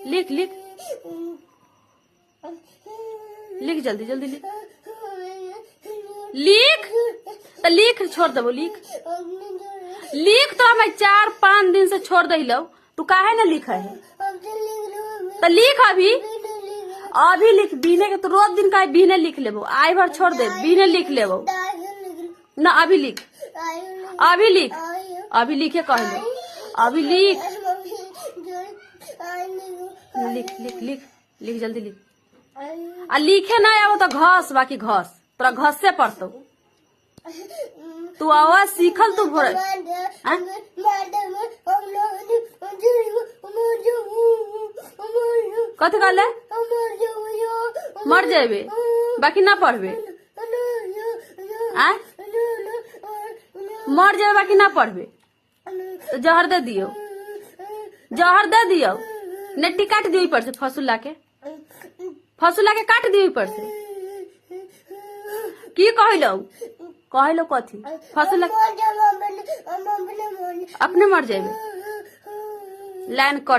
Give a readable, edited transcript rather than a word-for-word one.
लिख लिख लिख, जल्दी जल्दी लिख लिख। तो लिख, छोड़ देबो, लिख लिख। तो मैं 4-5 दिन से छोड़ दे लो, तू काहे ना लिखा है? तो लिख अभी, अभी लिख। बीने के तो रोज दिन का बीने लिख लेबो, आई बार छोड़ दे, बीने लिख लेबो ना। अभी लिख, अभी लिख, अभी लिखे कह लो, अभी लिख लिख लिख लिख लिख, जल्दी लिख। आ लिखे ना आओ तो घस, बाकी घस तोरा घस से पढ़तो। तू आवाज सीखल तू भोर कथी कहले? मर जाबे बाकी ना पढ़बे। मर जाबे बाकी ना पढ़बे तो जहर दे दियो, जहर दे दियो। नेटी काट दियो ऊपर से, फसुला के काट दियो ऊपर से। की कहलो कहलो कथी? फसुला अपने मर जाबे। Line cut.